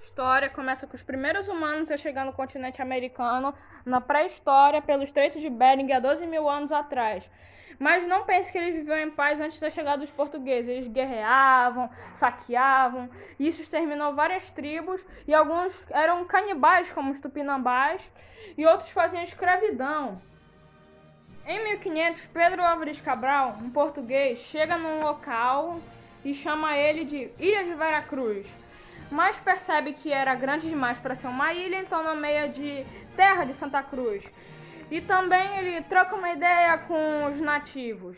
História começa com os primeiros humanos a chegar no continente americano na pré-história pelo Estreito de Bering há 12 mil anos atrás. Mas não pense que eles viviam em paz antes da chegada dos portugueses. Eles guerreavam, saqueavam, e isso exterminou várias tribos, e alguns eram canibais, como os tupinambás, e outros faziam escravidão. Em 1500, Pedro Álvares Cabral, um português, chega num local e chama ele de Ilha de Veracruz, mas percebe que era grande demais para ser uma ilha, então nomeia de Terra de Santa Cruz. E também ele troca uma ideia com os nativos.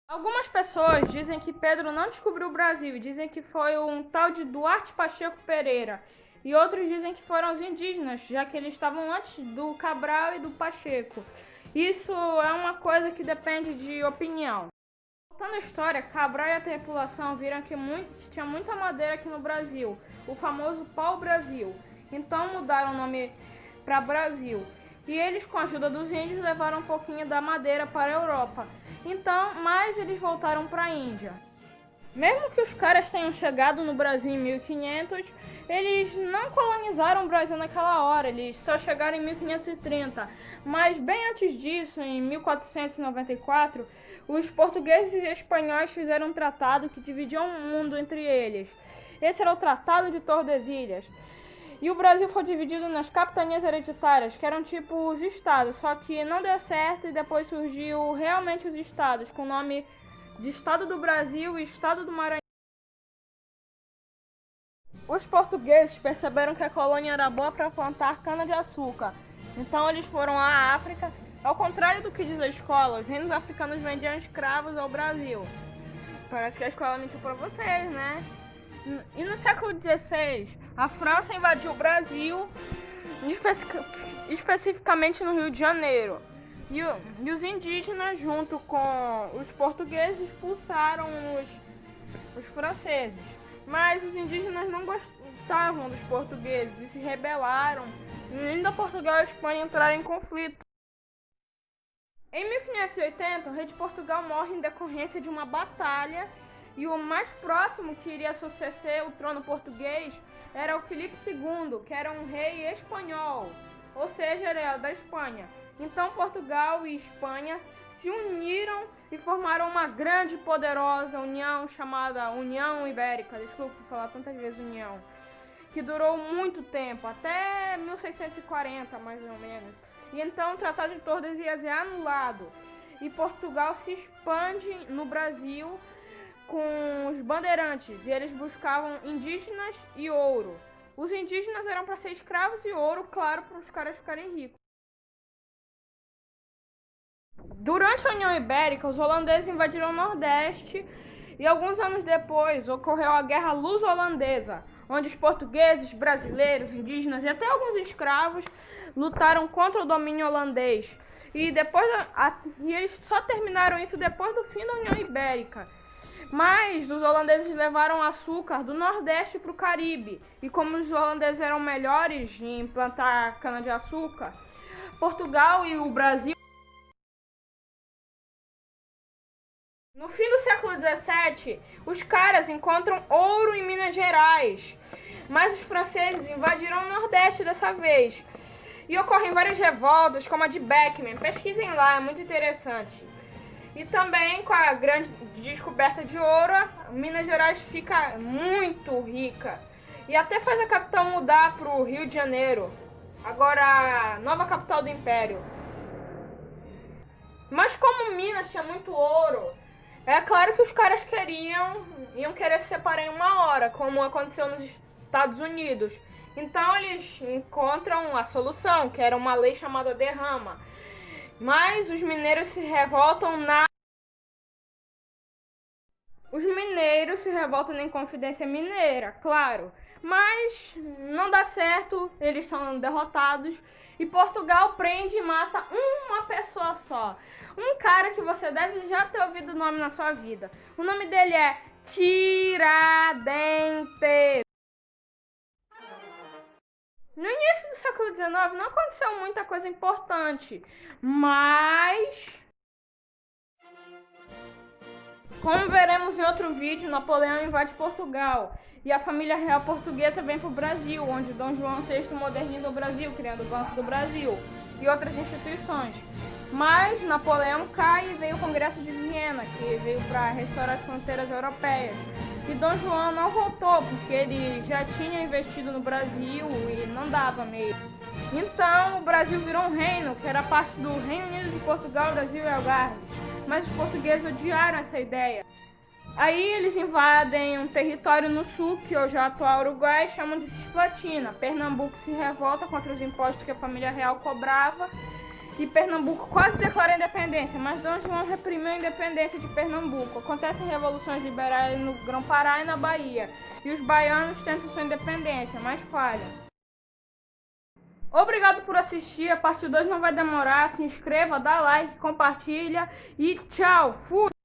Algumas pessoas dizem que Pedro não descobriu o Brasil e dizem que foi um tal de Duarte Pacheco Pereira. E outros dizem que foram os indígenas, já que eles estavam antes do Cabral e do Pacheco. Isso é uma coisa que depende de opinião. Voltando à história, Cabral e a tripulação viram que tinha muita madeira aqui no Brasil, o famoso pau-brasil. Então mudaram o nome para Brasil. E eles, com a ajuda dos índios, levaram um pouquinho da madeira para a Europa. Mas eles voltaram para a Índia. Mesmo que os caras tenham chegado no Brasil em 1500, eles não colonizaram o Brasil naquela hora, eles só chegaram em 1530. Mas bem antes disso, em 1494, os portugueses e espanhóis fizeram um tratado que dividiu o mundo entre eles. Esse era o Tratado de Tordesilhas. E o Brasil foi dividido nas capitanias hereditárias, que eram tipo os estados, só que não deu certo e depois surgiu realmente os estados, com o nome de Estado do Brasil e Estado do Maranhão. Os portugueses perceberam que a colônia era boa para plantar cana-de-açúcar, então eles foram à África. Ao contrário do que diz a escola, os reinos africanos vendiam escravos ao Brasil. Parece que a escola mentiu para vocês, né? E no século XVI, a França invadiu o Brasil, especificamente no Rio de Janeiro. E os indígenas, junto com os portugueses, expulsaram os franceses. Mas os indígenas não gostavam dos portugueses e se rebelaram. E ainda Portugal e a Espanha entraram em conflito. Em 1580, o rei de Portugal morre em decorrência de uma batalha. E o mais próximo que iria suceder o trono português era o Filipe II, que era um rei espanhol, ou seja, ele era da Espanha. Então Portugal e Espanha se uniram e formaram uma grande e poderosa união chamada União Ibérica, desculpa por falar tantas vezes união, que durou muito tempo, até 1640 mais ou menos. E então o Tratado de Tordesilhas é anulado e Portugal se expande no Brasil com os bandeirantes, e eles buscavam indígenas e ouro. Os indígenas eram para ser escravos e ouro, claro, para os caras ficarem ricos. Durante a União Ibérica, os holandeses invadiram o Nordeste e alguns anos depois ocorreu a Guerra Luso-Holandesa, onde os portugueses, brasileiros, indígenas e até alguns escravos lutaram contra o domínio holandês. E eles só terminaram isso depois do fim da União Ibérica. Mas os holandeses levaram açúcar do Nordeste para o Caribe. E como os holandeses eram melhores em plantar cana-de-açúcar, Portugal e o Brasil... No fim do século XVII, os caras encontram ouro em Minas Gerais. Mas os franceses invadiram o Nordeste dessa vez. E ocorrem várias revoltas, como a de Beckman. Pesquisem lá, é muito interessante. E também com a grande descoberta de ouro, Minas Gerais fica muito rica. E até faz a capital mudar para o Rio de Janeiro, agora a nova capital do Império. Mas como Minas tinha muito ouro, é claro que os caras iam querer se separar em uma hora, como aconteceu nos Estados Unidos. Então eles encontram a solução, que era uma lei chamada derrama. Mas os mineiros se revoltam Os mineiros se revoltam na Inconfidência Mineira, claro. Mas não dá certo, eles são derrotados e Portugal prende e mata uma pessoa só. Um cara que você deve já ter ouvido o nome na sua vida. O nome dele é Tiradentes. No início do século XIX não aconteceu muita coisa importante, mas Como veremos em outro vídeo, Napoleão invade Portugal e a família real portuguesa vem para o Brasil, onde Dom João VI moderniza o Brasil, criando o Banco do Brasil e outras instituições. Mas Napoleão cai e veio o Congresso de Viena, que veio para restaurar as fronteiras europeias. E Dom João não voltou, porque ele já tinha investido no Brasil e não dava mesmo. Então o Brasil virou um reino, que era parte do Reino Unido de Portugal, Brasil e Algarve. Mas os portugueses odiaram essa ideia. Aí eles invadem um território no sul, que hoje é o atual Uruguai, e chamam de Cisplatina. Pernambuco se revolta contra os impostos que a família real cobrava e Pernambuco quase declara a independência, mas Dom João reprimiu a independência de Pernambuco. Acontecem revoluções liberais no Grão-Pará e na Bahia, e os baianos tentam sua independência, mas falham. Obrigado por assistir, a parte 2 não vai demorar, se inscreva, dá like, compartilha e tchau, fui!